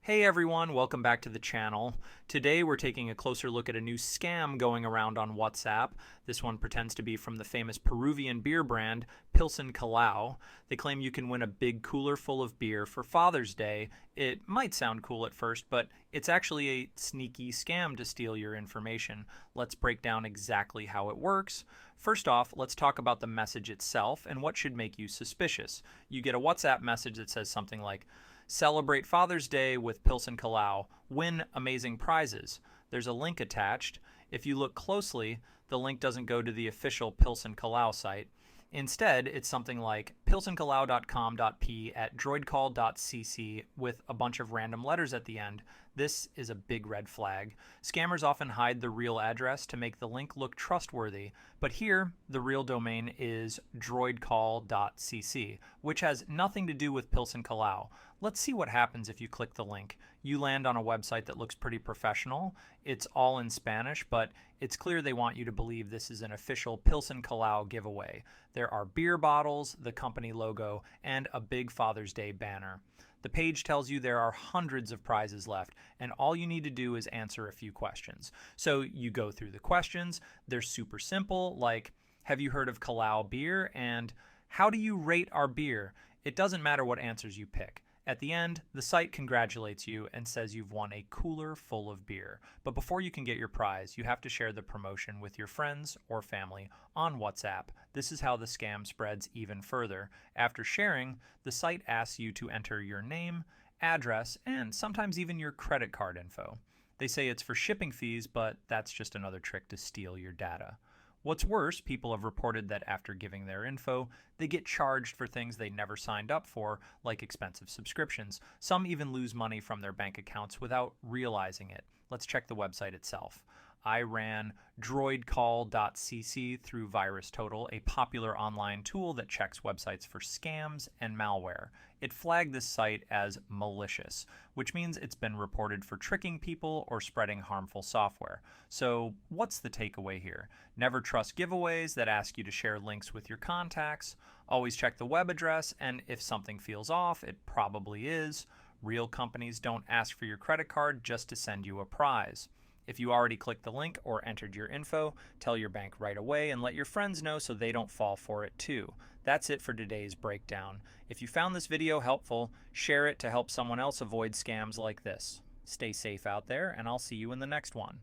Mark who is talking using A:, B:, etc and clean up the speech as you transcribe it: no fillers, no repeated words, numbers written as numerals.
A: Hey everyone, welcome back to the channel. Today we're taking a closer look at a new scam going around on WhatsApp. This one pretends to be from the famous Peruvian beer brand, Pilsen Callao. They claim you can win a big cooler full of beer for Father's Day. It might sound cool at first, but it's actually a sneaky scam to steal your information. Let's break down exactly how it works. First off, let's talk about the message itself and what should make you suspicious. You get a WhatsApp message that says something like, "Celebrate Father's Day with Pilsen Callao. Win amazing prizes." There's a link attached. If you look closely, the link doesn't go to the official Pilsen Callao site. Instead, it's something like pilsencallao.com.p at droidcall.cc with a bunch of random letters at the end. This is a big red flag. Scammers often hide the real address to make the link look trustworthy, but here the real domain is droidcall.cc, which has nothing to do with Pilsen Callao. Let's see what happens if you click the link. You land on a website that looks pretty professional. It's all in Spanish, but it's clear they want you to believe this is an official Pilsen Callao giveaway. There are beer bottles, the company logo, and a big Father's Day banner. The page tells you there are hundreds of prizes left, and all you need to do is answer a few questions. So you go through the questions. They're super simple, like, have you heard of Callao beer? And how do you rate our beer? It doesn't matter what answers you pick. At the end, the site congratulates you and says you've won a cooler full of beer. But before you can get your prize, you have to share the promotion with your friends or family on WhatsApp. This is how the scam spreads even further. After sharing, the site asks you to enter your name, address, and sometimes even your credit card info. They say it's for shipping fees, but that's just another trick to steal your data. What's worse, people have reported that after giving their info, they get charged for things they never signed up for, like expensive subscriptions. Some even lose money from their bank accounts without realizing it. Let's check the website itself. I ran droidcall.cc through VirusTotal, a popular online tool that checks websites for scams and malware. It flagged this site as malicious, which means it's been reported for tricking people or spreading harmful software. So what's the takeaway here? Never trust giveaways that ask you to share links with your contacts. Always check the web address, and if something feels off, it probably is. Real companies don't ask for your credit card just to send you a prize. If you already clicked the link or entered your info, tell your bank right away and let your friends know so they don't fall for it too. That's it for today's breakdown. If you found this video helpful, share it to help someone else avoid scams like this. Stay safe out there, and I'll see you in the next one.